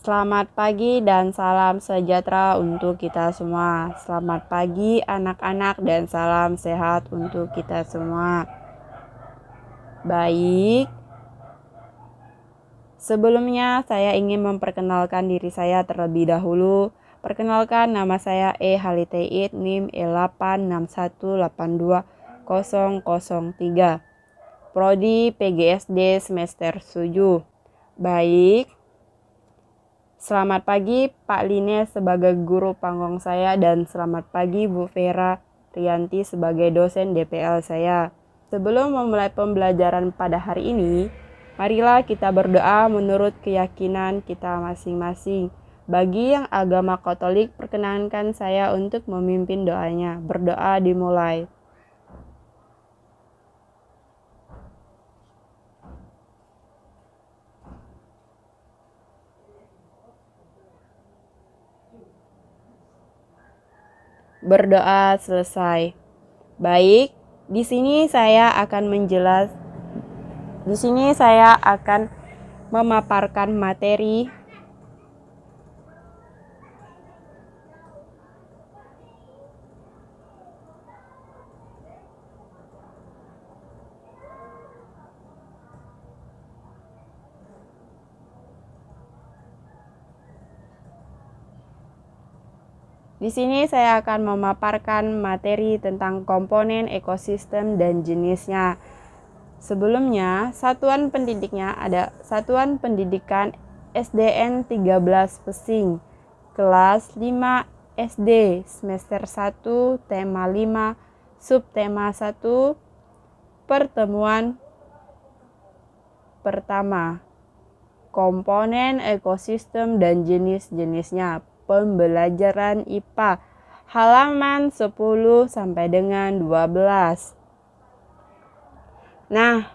Selamat pagi dan salam sejahtera untuk kita semua. Selamat pagi anak-anak dan salam sehat untuk kita semua. Baik, sebelumnya saya ingin memperkenalkan diri saya terlebih dahulu. Perkenalkan, nama saya Haliteid, NIM E861820003. Prodi PGSD semester 7. Baik. Selamat pagi Pak Line sebagai guru panggung saya dan selamat pagi Bu Vera Rianti sebagai dosen DPL saya. Sebelum memulai pembelajaran pada hari ini, marilah kita berdoa menurut keyakinan kita masing-masing. Bagi yang agama Katolik, perkenankan saya untuk memimpin doanya. Berdoa dimulai. Berdoa selesai. Baik, di sini saya akan memaparkan materi tentang komponen ekosistem dan jenisnya. Sebelumnya, satuan pendidiknya ada Satuan Pendidikan SDN 13 Pesing, kelas 5 SD, semester 1, tema 5, subtema 1, pertemuan pertama, komponen ekosistem dan jenis-jenisnya. Pembelajaran IPA halaman 10 sampai dengan 12. Nah,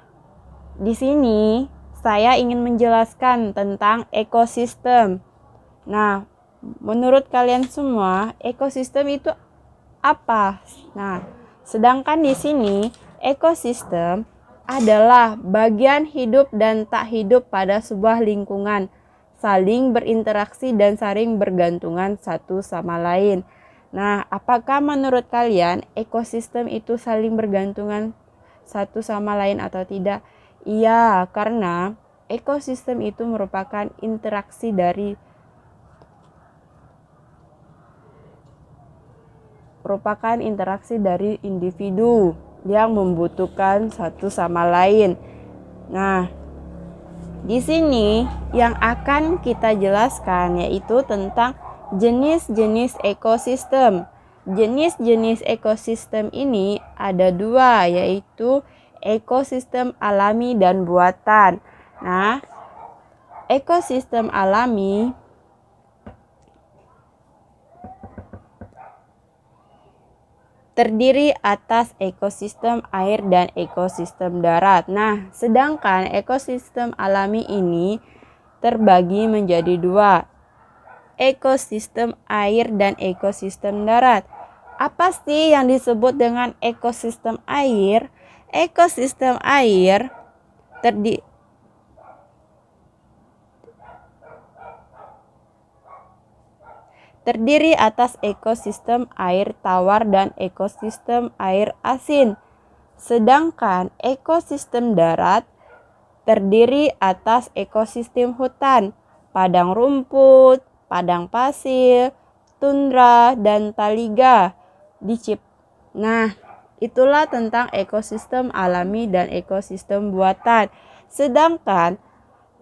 di sini saya ingin menjelaskan tentang ekosistem. Nah, menurut kalian semua, ekosistem itu apa? Nah, sedangkan di sini ekosistem adalah bagian hidup dan tak hidup pada sebuah lingkungan, saling berinteraksi dan saling bergantungan satu sama lain. Nah, apakah menurut kalian ekosistem itu saling bergantungan satu sama lain atau tidak? Iya, karena ekosistem itu merupakan interaksi dari individu yang membutuhkan satu sama lain. Nah, di sini yang akan kita jelaskan yaitu tentang jenis-jenis ekosistem. Jenis-jenis ekosistem ini ada dua, yaitu ekosistem alami dan buatan. Nah, ekosistem alami terdiri atas ekosistem air dan ekosistem darat. Nah, sedangkan ekosistem alami ini terbagi menjadi dua, ekosistem air dan ekosistem darat. Apa sih yang disebut dengan ekosistem air? Ekosistem air terdiri atas ekosistem air tawar dan ekosistem air asin. Sedangkan ekosistem darat terdiri atas ekosistem hutan, padang rumput, padang pasir, tundra, dan taiga. Nah, itulah tentang ekosistem alami dan ekosistem buatan. Sedangkan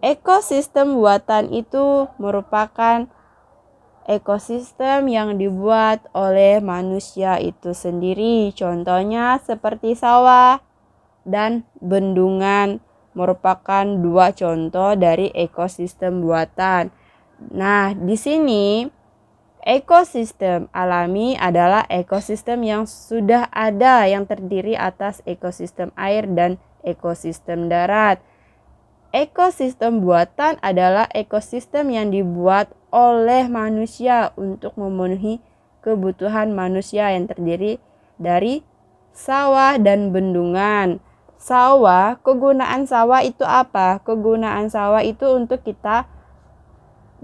ekosistem buatan itu merupakan ekosistem yang dibuat oleh manusia itu sendiri. Contohnya seperti sawah dan bendungan merupakan dua contoh dari ekosistem buatan. Nah, di sini ekosistem alami adalah ekosistem yang sudah ada yang terdiri atas ekosistem air dan ekosistem darat. Ekosistem buatan adalah ekosistem yang dibuat oleh manusia untuk memenuhi kebutuhan manusia yang terdiri dari sawah dan bendungan. Kegunaan sawah itu apa? Kegunaan sawah itu untuk kita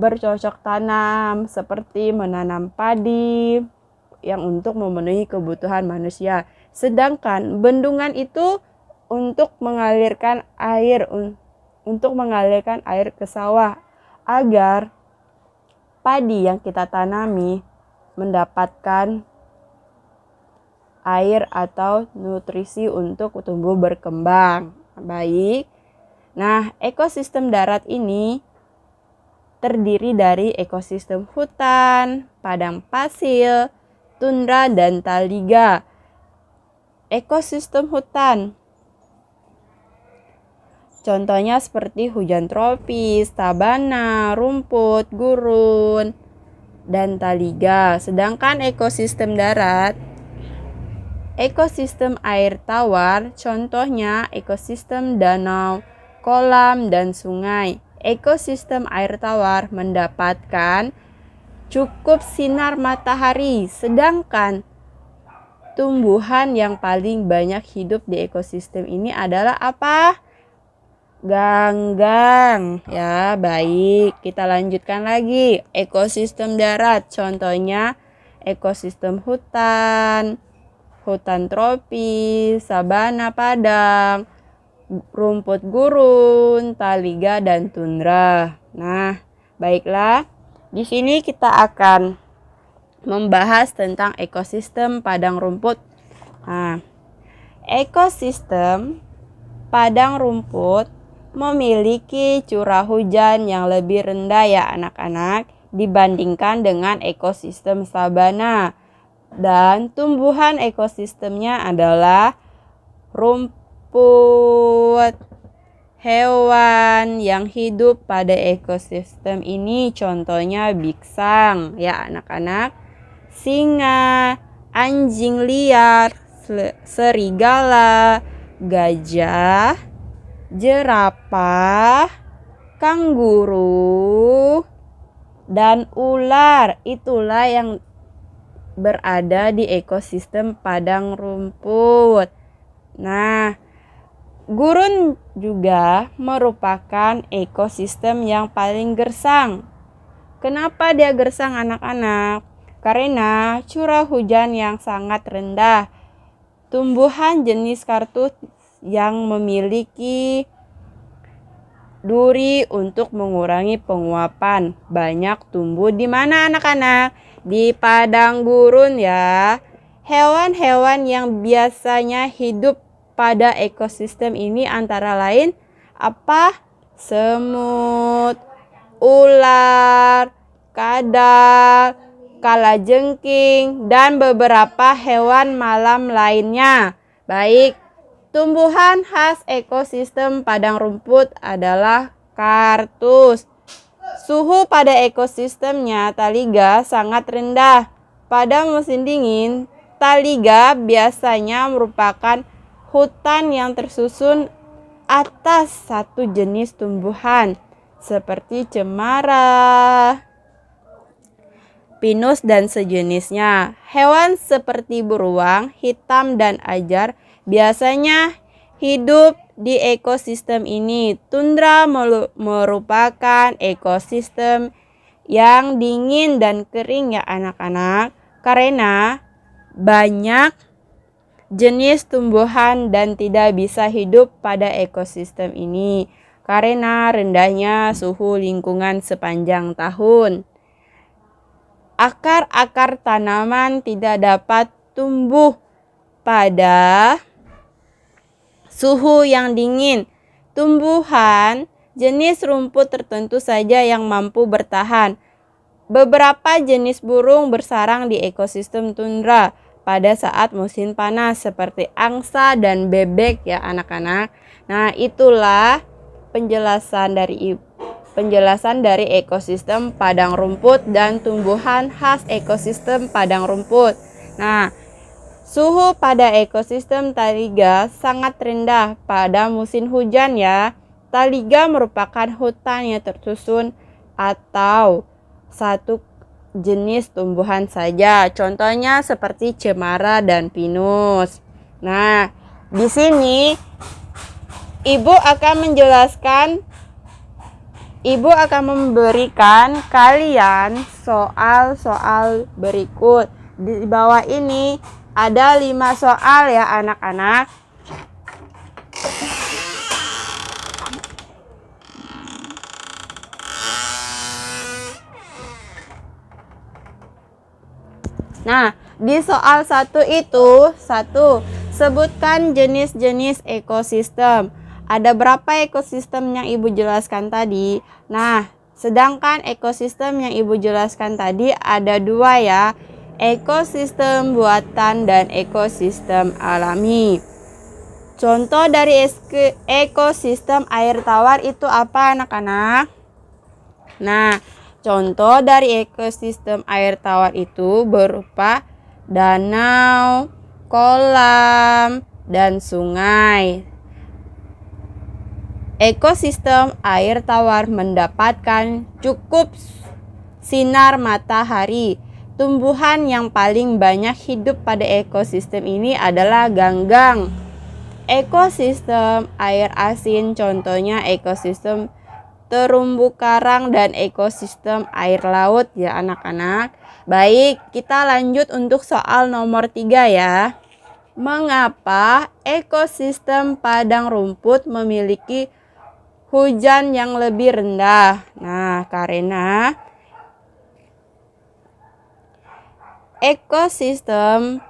bercocok tanam seperti menanam padi yang untuk memenuhi kebutuhan manusia. Sedangkan bendungan itu untuk mengalirkan air ke sawah agar padi yang kita tanami mendapatkan air atau nutrisi untuk tumbuh berkembang baik. Nah, ekosistem darat ini terdiri dari ekosistem hutan, padang pasir, tundra, dan taiga. Ekosistem hutan contohnya seperti hujan tropis, sabana, rumput, gurun, dan taiga. Sedangkan ekosistem darat, ekosistem air tawar, contohnya ekosistem danau, kolam, dan sungai. Ekosistem air tawar mendapatkan cukup sinar matahari, sedangkan tumbuhan yang paling banyak hidup di ekosistem ini adalah apa? Ganggang. Ya, baik. Kita lanjutkan lagi. Ekosistem darat, contohnya ekosistem hutan, hutan tropis, sabana padang, rumput gurun, taiga, dan tundra. Nah, baiklah. Di sini kita akan membahas tentang ekosistem padang rumput. Nah, ekosistem padang rumput memiliki curah hujan yang lebih rendah ya anak-anak dibandingkan dengan ekosistem sabana. Dan tumbuhan ekosistemnya adalah rumput, hewan yang hidup pada ekosistem ini contohnya biksang ya anak-anak, singa, anjing liar, serigala, gajah, jerapah, kanguru, dan ular. Itulah yang berada di ekosistem padang rumput. Nah, gurun juga merupakan ekosistem yang paling gersang. Kenapa dia gersang anak-anak? Karena curah hujan yang sangat rendah. Tumbuhan jenis kaktus yang memiliki duri untuk mengurangi penguapan banyak tumbuh di mana anak-anak? Di padang gurun ya. Hewan-hewan yang biasanya hidup pada ekosistem ini antara lain apa? Semut, ular, kadal, kalajengking, dan beberapa hewan malam lainnya. Baik, tumbuhan khas ekosistem padang rumput adalah kaktus. Suhu pada ekosistemnya taiga sangat rendah. Pada musim dingin, taiga biasanya merupakan hutan yang tersusun atas satu jenis tumbuhan seperti cemara, pinus, dan sejenisnya. Hewan seperti beruang, hitam, dan ajar biasanya hidup di ekosistem ini. Tundra merupakan ekosistem yang dingin dan kering ya anak-anak, karena banyak jenis tumbuhan dan tidak bisa hidup pada ekosistem ini karena rendahnya suhu lingkungan sepanjang tahun. Akar-akar tanaman tidak dapat tumbuh pada suhu yang dingin. Tumbuhan jenis rumput tertentu saja yang mampu bertahan. Beberapa jenis burung bersarang di ekosistem tundra pada saat musim panas seperti angsa dan bebek ya anak-anak. Nah, itulah penjelasan dari ekosistem padang rumput dan tumbuhan khas ekosistem padang rumput. Nah, suhu pada ekosistem taiga sangat rendah pada musim hujan ya. Taiga merupakan hutan yang tersusun atau satu jenis tumbuhan saja. Contohnya seperti cemara dan pinus. Nah, di sini Ibu akan menjelaskan Ibu akan memberikan kalian soal-soal berikut. Di bawah ini ada 5 soal ya anak-anak. Nah, di soal 1 itu, sebutkan jenis-jenis ekosistem. Ada berapa ekosistem yang Ibu jelaskan tadi? Nah, sedangkan ekosistem yang Ibu jelaskan tadi ada 2 ya. Ekosistem buatan dan ekosistem alami. Contoh dari ekosistem air tawar itu apa anak-anak? Nah, contoh dari ekosistem air tawar itu berupa danau, kolam, dan sungai. Ekosistem air tawar mendapatkan cukup sinar matahari. Tumbuhan yang paling banyak hidup pada ekosistem ini adalah ganggang. Ekosistem air asin contohnya ekosistem terumbu karang dan ekosistem air laut ya anak-anak. Baik, kita lanjut untuk soal nomor 3 ya. Mengapa ekosistem padang rumput memiliki hujan yang lebih rendah? Nah, karena ekosistem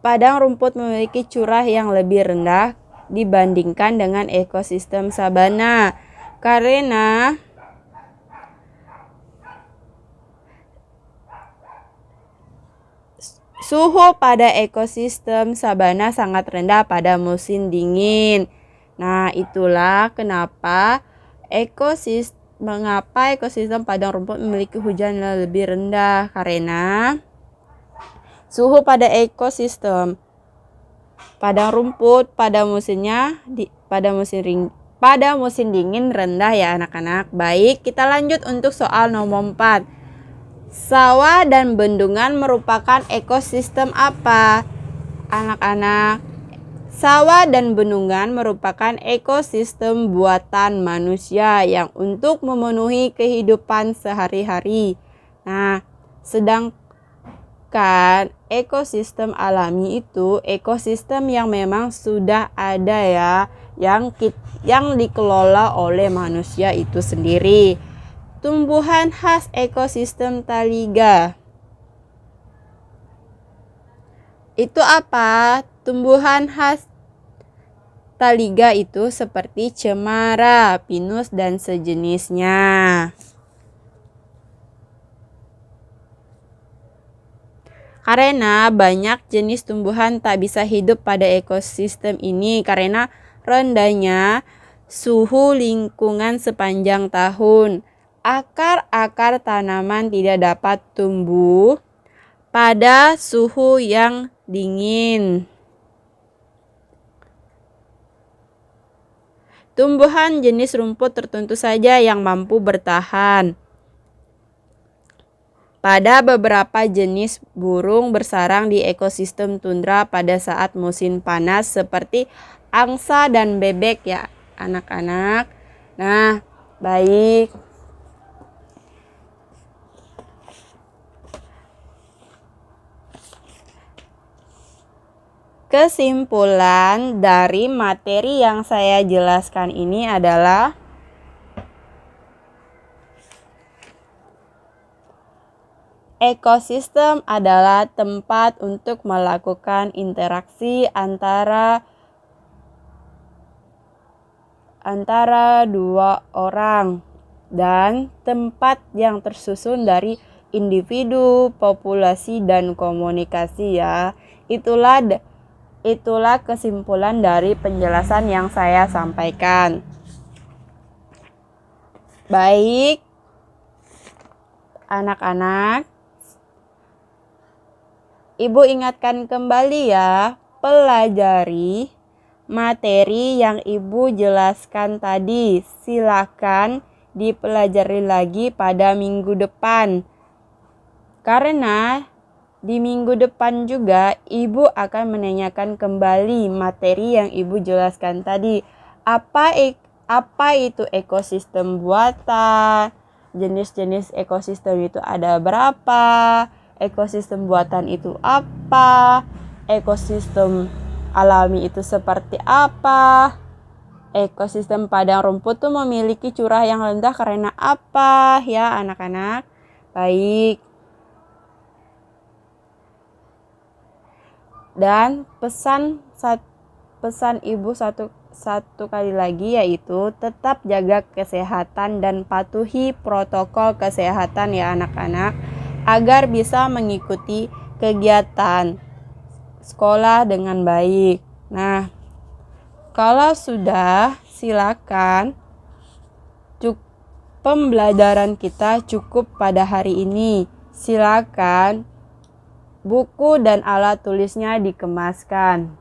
padang rumput memiliki curah yang lebih rendah dibandingkan dengan ekosistem sabana. Karena suhu pada ekosistem sabana sangat rendah pada musim dingin. Nah, itulah mengapa ekosistem padang rumput memiliki hujan yang lebih rendah, karena suhu pada ekosistem padang rumput pada musim dingin rendah ya anak-anak. Baik, kita lanjut untuk soal nomor 4. Sawah dan bendungan merupakan ekosistem apa? Anak-anak, sawah dan bendungan merupakan ekosistem buatan manusia yang untuk memenuhi kehidupan sehari-hari. Nah, sedangkan ekosistem alami itu ekosistem yang memang sudah ada ya, yang dikelola oleh manusia itu sendiri. Tumbuhan khas ekosistem taliga itu apa? Tumbuhan khas taliga itu seperti cemara, pinus, dan sejenisnya. Karena banyak jenis tumbuhan tak bisa hidup pada ekosistem ini karena rendahnya suhu lingkungan sepanjang tahun. Akar-akar tanaman tidak dapat tumbuh pada suhu yang dingin. Tumbuhan jenis rumput tertentu saja yang mampu bertahan. Pada beberapa jenis burung bersarang di ekosistem tundra pada saat musim panas seperti angsa dan bebek ya anak-anak. Nah, baik. Kesimpulan dari materi yang saya jelaskan ini adalah ekosistem adalah tempat untuk melakukan interaksi antara dua orang dan tempat yang tersusun dari individu, populasi, dan komunikasi ya. Itulah kesimpulan dari penjelasan yang saya sampaikan. Baik, anak-anak, Ibu ingatkan kembali ya, pelajari materi yang Ibu jelaskan tadi. Silakan dipelajari lagi pada minggu depan. Karena di minggu depan juga Ibu akan menanyakan kembali materi yang Ibu jelaskan tadi. apa itu ekosistem buatan, jenis-jenis ekosistem itu ada berapa, ekosistem buatan itu apa, ekosistem alami itu seperti apa, ekosistem padang rumput tuh memiliki curah yang rendah karena apa ya anak-anak. Baik. Dan pesan ibu satu kali lagi yaitu tetap jaga kesehatan dan patuhi protokol kesehatan ya anak-anak agar bisa mengikuti kegiatan sekolah dengan baik. Nah, kalau sudah silakan pembelajaran kita cukup pada hari ini. Silakan buku dan alat tulisnya dikemaskan.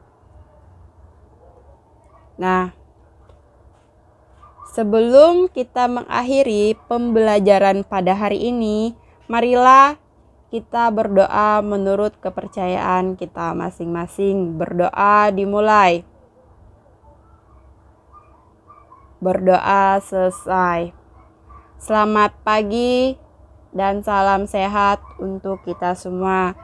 Nah, sebelum kita mengakhiri pembelajaran pada hari ini, marilah kita berdoa menurut kepercayaan kita masing-masing. Berdoa dimulai. Berdoa selesai. Selamat pagi dan salam sehat untuk kita semua.